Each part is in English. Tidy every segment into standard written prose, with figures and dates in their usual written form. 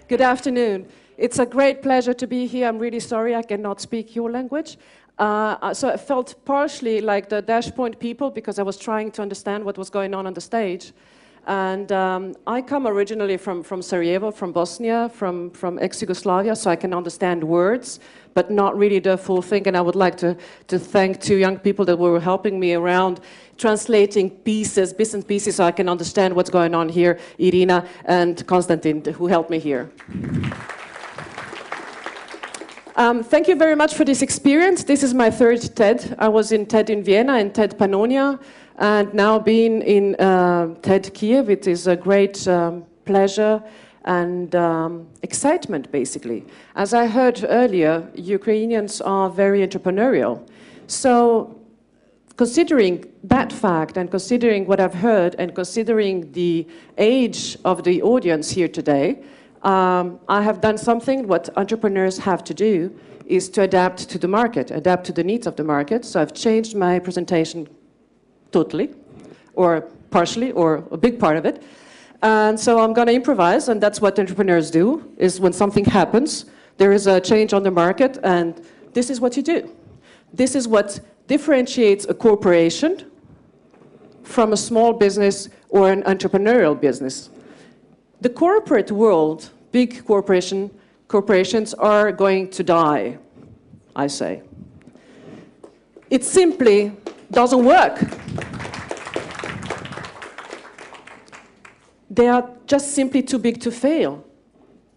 Good afternoon. It's a great pleasure to be here. I'm really sorry I cannot speak your language. So I felt partially like the Dashpoint people because I was trying to understand what was going on the stage. And I come originally from Sarajevo, from Bosnia, from ex-Yugoslavia, so I can understand words, but not really the full thing. And I would like to thank two young people that were helping me around translating pieces, bits and pieces, so I can understand what's going on here, Irina and Konstantin, who helped me here. Thank you very much for this experience. This is my third TED. I was in TED in Vienna and TED Pannonia, and now being in TEDxKyiv, it is a great pleasure and excitement, basically. As I heard earlier, Ukrainians are very entrepreneurial. So considering that fact and considering what I've heard and considering the age of the audience here today, I have done something what entrepreneurs have to do is to adapt to the market, adapt to the needs of the market. So I've changed my presentation totally, or partially, or a big part of it. And so I'm going to improvise, and that's what entrepreneurs do, is when something happens, there is a change on the market, and this is what you do. This is what differentiates a corporation from a small business or an entrepreneurial business. The corporate world, big corporations are going to die, I say. It simply doesn't work. They are just simply too big to fail.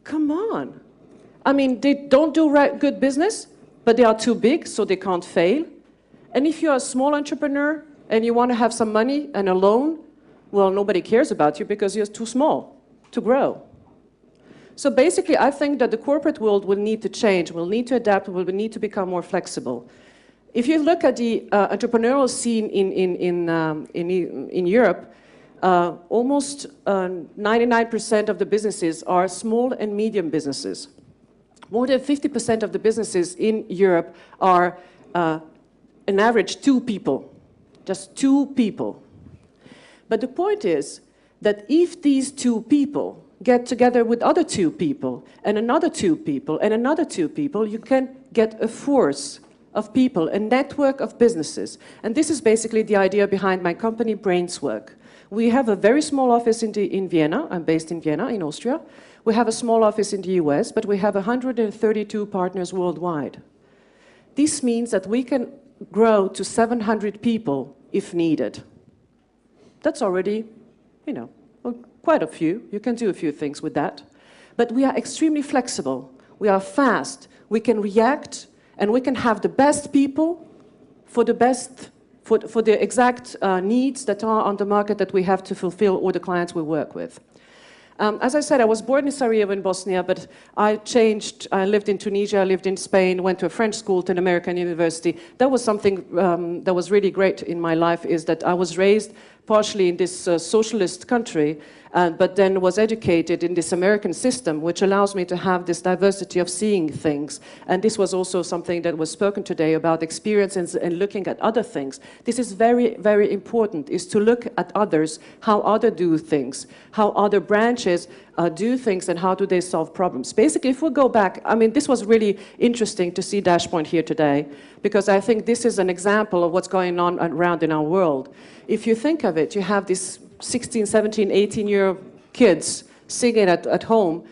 Come on. I mean, they don't do good business, but they are too big, so they can't fail. And if you're a small entrepreneur and you want to have some money and a loan, well, nobody cares about you because you're too small to grow. So basically, I think that the corporate world will need to change, will need to adapt, will need to become more flexible. If you look at the entrepreneurial scene in Europe, almost 99% of the businesses are small and medium businesses. More than 50% of the businesses in Europe are an average 2 people, just 2 people. But the point is that if these 2 people get together with other 2 people, and another 2 people, and another 2 people, you can get a force of people, a network of businesses. And this is basically the idea behind my company, Brainswork. We have a very small office in Vienna. I'm based in Vienna, in Austria. We have a small office in the US, but we have 132 partners worldwide. This means that we can grow to 700 people if needed. That's already, you know, quite a few. You can do a few things with that. But we are extremely flexible. We are fast. We can react, and we can have the best people for the exact needs that are on the market that we have to fulfill, or the clients we work with. As I said, I was born in Sarajevo in Bosnia, but I changed. I lived in Tunisia, I lived in Spain, went to a French school, to an American university. That was something that was really great in my life, is that I was raised partially in this socialist country, but then was educated in this American system, which allows me to have this diversity of seeing things. And this was also something that was spoken today about experiences and looking at other things. This is very, very important, is to look at others, how others do things, how other branches do things, and how do they solve problems. Basically, if we go back, I mean, this was really interesting to see Dashpoint here today, because I think this is an example of what's going on around in our world. If you think of it, you have these 16, 17, 18-year-old kids sitting at home,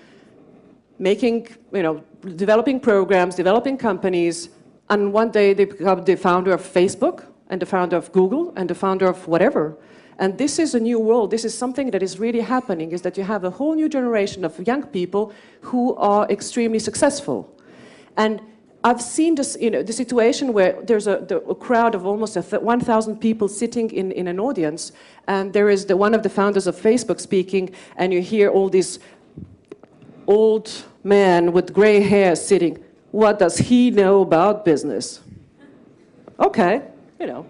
making, you know, developing programs, developing companies, and one day they become the founder of Facebook, and the founder of Google, and the founder of whatever. And this is a new world. This is something that is really happening, is that you have a whole new generation of young people who are extremely successful. And I've seen this, you know, the situation where there's a crowd of almost 1,000 people sitting in an audience, and there is one of the founders of Facebook speaking, and you hear all these old men with gray hair sitting. What does he know about business? Okay, you know.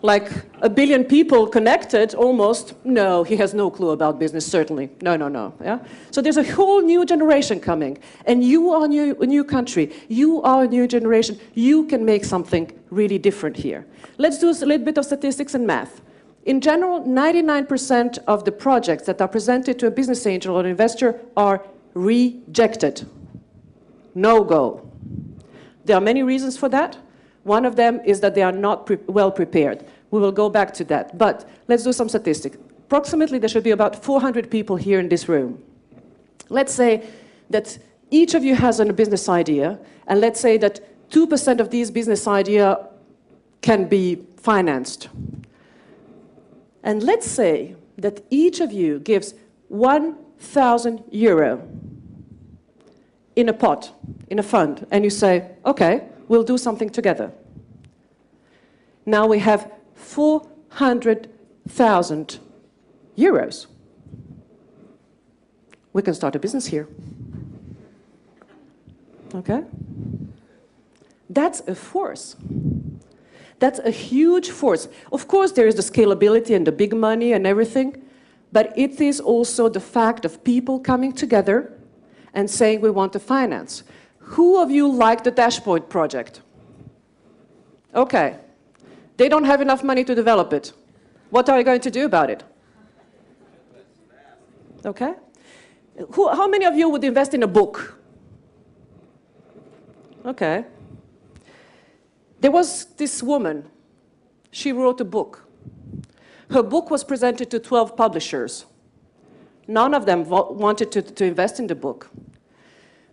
Like 1 billion people connected, almost. No, he has no clue about business, certainly. No, no, no. Yeah? So there's a whole new generation coming. And you are a new country. You are a new generation. You can make something really different here. Let's do a little bit of statistics and math. In general, 99% of the projects that are presented to a business angel or an investor are rejected. No go. There are many reasons for that. One of them is that they are not well prepared. We will go back to that. But let's do some statistics. Approximately, there should be about 400 people here in this room. Let's say that each of you has a business idea, and let's say that 2% of these business ideas can be financed. And let's say that each of you gives 1,000 euro in a pot, in a fund, and you say, okay, we'll do something together. Now we have 400,000 euros. We can start a business here. Okay? That's a force. That's a huge force. Of course, there is the scalability and the big money and everything, but it is also the fact of people coming together and saying we want to finance. Who of you like the Dashboard project? Okay. They don't have enough money to develop it. What are you going to do about it? Okay. How many of you would invest in a book? Okay. There was this woman. She wrote a book. Her book was presented to 12 publishers. None of them wanted to invest in the book.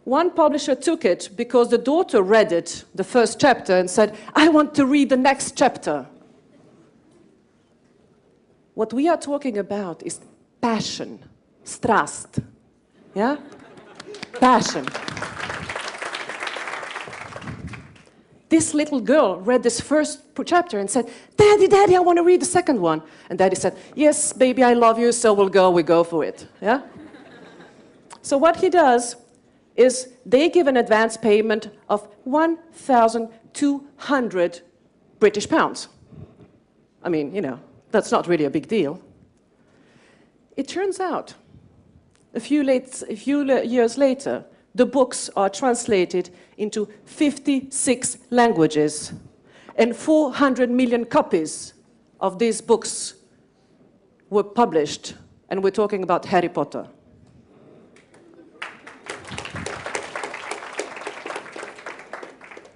One publisher took it because the daughter read it, the first chapter, and said, I want to read the next chapter. What we are talking about is passion, strast. Yeah? Passion. This little girl read this first chapter and said, Daddy, Daddy, I want to read the second one. And Daddy said, yes, baby, I love you, so we go for it. Yeah? So what he does is they give an advance payment of 1,200 British pounds. I mean, you know, that's not really a big deal. It turns out, a few years later, the books are translated into 56 languages, and 400 million copies of these books were published, and we're talking about Harry Potter.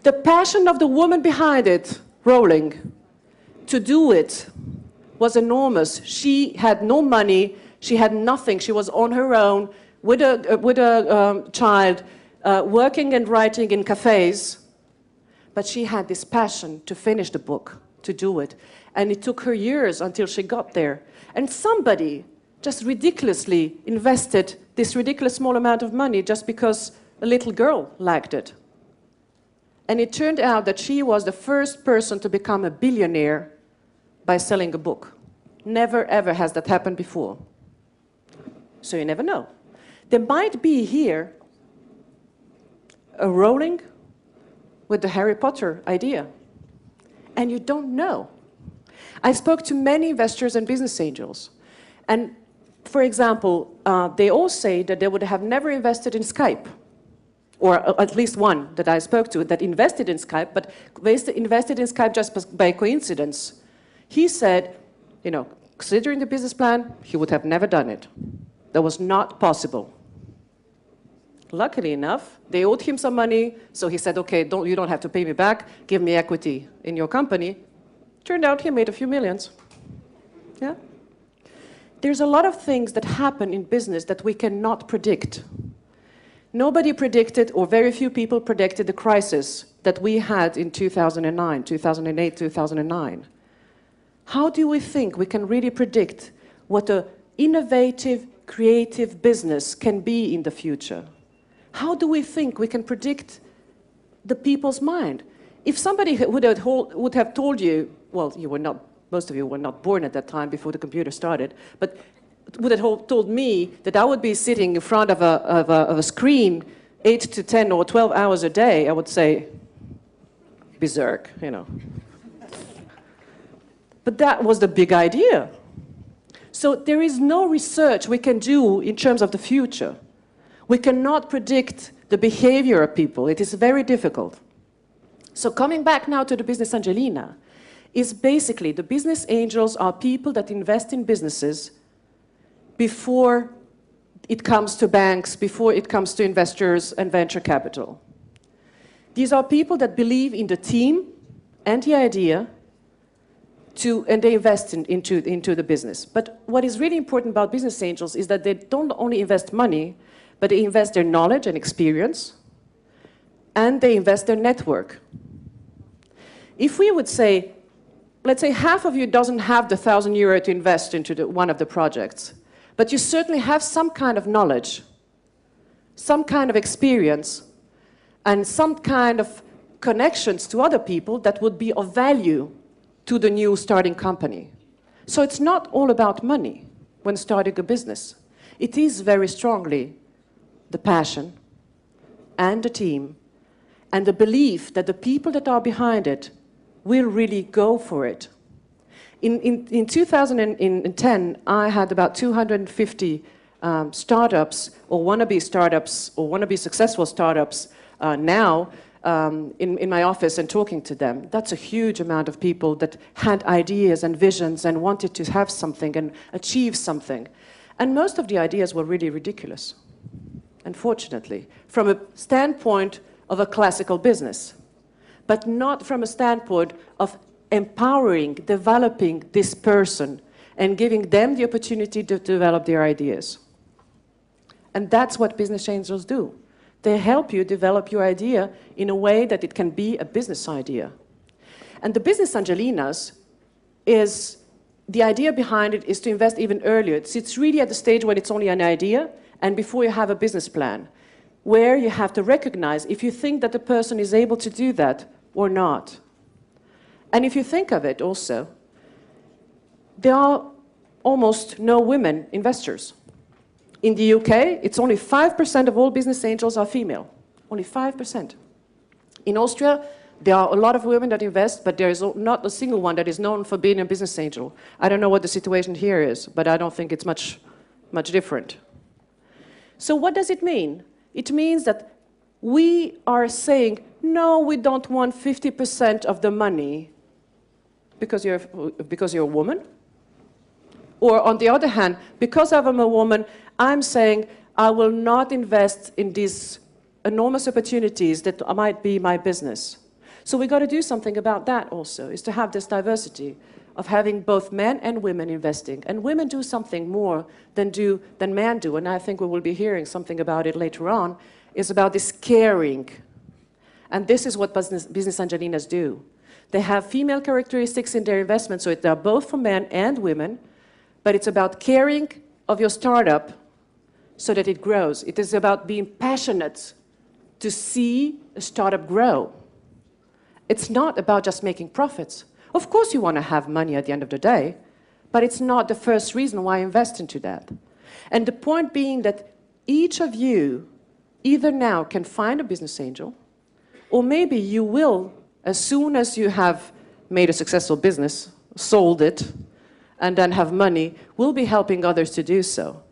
The passion of the woman behind it, Rowling, to do it was enormous. She had no money, she had nothing, she was on her own with a child, working and writing in cafes, but she had this passion to finish the book, to do it. And it took her years until she got there. And somebody just ridiculously invested this ridiculous small amount of money just because a little girl liked it. And it turned out that she was the first person to become a billionaire by selling a book. Never, ever has that happened before. So you never know. There might be here a Rowling with the Harry Potter idea. And you don't know. I spoke to many investors and business angels. And for example, they all say that they would have never invested in Skype. Or at least one that I spoke to that invested in Skype, but invested in Skype just by coincidence. He said, you know, considering the business plan, he would have never done it. That was not possible. Luckily enough, they owed him some money, so he said, okay, you don't have to pay me back, give me equity in your company. Turned out he made a few millions. Yeah? There's a lot of things that happen in business that we cannot predict. Nobody predicted, or very few people predicted, the crisis that we had in 2009, 2008, 2009. How do we think we can really predict what an innovative, creative business can be in the future? How do we think we can predict the people's mind? If somebody would have told you, well, you were not, most of you were not born at that time before the computer started, but would have told me that I would be sitting in front of a screen 8 to 10 or 12 hours a day, I would say, berserk, you know. But that was the big idea. So there is no research we can do in terms of the future. We cannot predict the behavior of people. It is very difficult. So coming back now to the business Angelina, is basically the business angels are people that invest in businesses before it comes to banks, before it comes to investors and venture capital. These are people that believe in the team and the idea, and they invest into the business. But what is really important about business angels is that they don't only invest money, but they invest their knowledge and experience, and they invest their network. If we would say, let's say half of you doesn't have the €1,000 to invest into one of the projects, but you certainly have some kind of knowledge, some kind of experience, and some kind of connections to other people that would be of value to the new starting company. So it's not all about money when starting a business. It is very strongly the passion and the team and the belief that the people that are behind it will really go for it. In 2010, I had about 250 startups or wannabe successful startups now in my office and talking to them. That's a huge amount of people that had ideas and visions and wanted to have something and achieve something. And most of the ideas were really ridiculous, unfortunately, from a standpoint of a classical business, but not from a standpoint of empowering, developing this person and giving them the opportunity to develop their ideas. And that's what business angels do. They help you develop your idea in a way that it can be a business idea. And the business Angelinas is, the idea behind it is to invest even earlier. It's really at the stage when it's only an idea and before you have a business plan, where you have to recognize if you think that the person is able to do that or not. And if you think of it also, there are almost no women investors. In the UK, it's only 5% of all business angels are female. Only 5%. In Austria, there are a lot of women that invest, but there is not a single one that is known for being a business angel. I don't know what the situation here is, but I don't think it's much different. So what does it mean? It means that we are saying, no, we don't want 50% of the money because you're a woman. Or on the other hand, because I'm a woman, I'm saying I will not invest in these enormous opportunities that might be my business. So we've got to do something about that also, is to have this diversity of having both men and women investing. And women do something more than men do, and I think we will be hearing something about it later on, is about this caring. And this is what business Angelinas do. They have female characteristics in their investment, so they're both for men and women, but it's about caring of your startup so that it grows. It is about being passionate to see a startup grow. It's not about just making profits. Of course you want to have money at the end of the day, but it's not the first reason why I invest into that. And the point being that each of you either now can find a business angel, or maybe you will, as soon as you have made a successful business, sold it, and then have money, will be helping others to do so.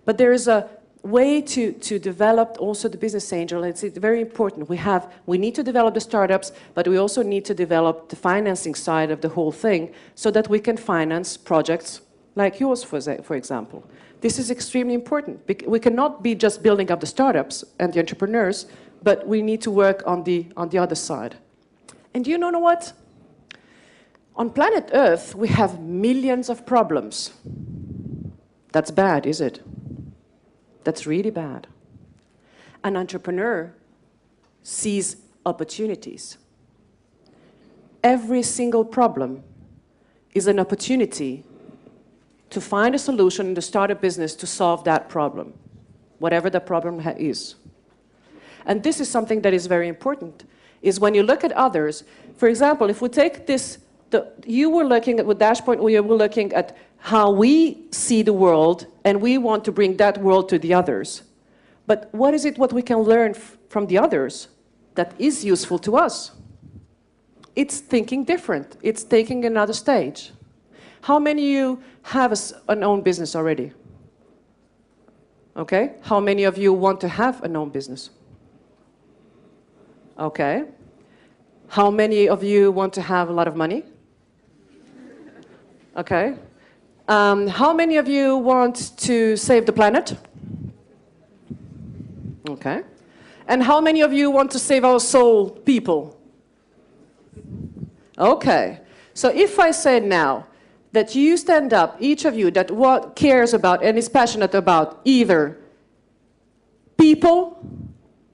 But there is a way to develop also the business angel. It's very important. We need to develop the startups, but we also need to develop the financing side of the whole thing so that we can finance projects like yours, for example. This is extremely important. We cannot be just building up the startups and the entrepreneurs, but we need to work on the other side. And you know what? On planet Earth, we have millions of problems. That's bad, is it? That's really bad. An entrepreneur sees opportunities. Every single problem is an opportunity to find a solution in the startup business to solve that problem, whatever the problem is. And this is something that is very important, is when you look at others, for example, if we take this, you were looking at, with Dashpoint, we were looking at how we see the world, and we want to bring that world to the others. But what is it what we can learn from the others that is useful to us? It's thinking different. It's taking another stage. How many of you have an own business already? Okay. How many of you want to have an own business? Okay. How many of you want to have a lot of money? Okay. How many of you want to save the planet? Okay. And how many of you want to save our soul, people? Okay. So if I say now that you stand up, each of you that cares about and is passionate about either people,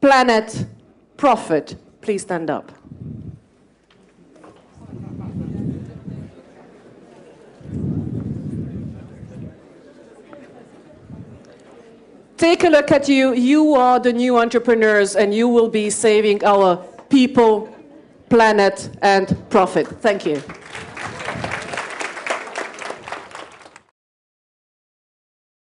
planet, profit, please stand up. Take a look at you. You are the new entrepreneurs, and you will be saving our people, planet, and profit. Thank you.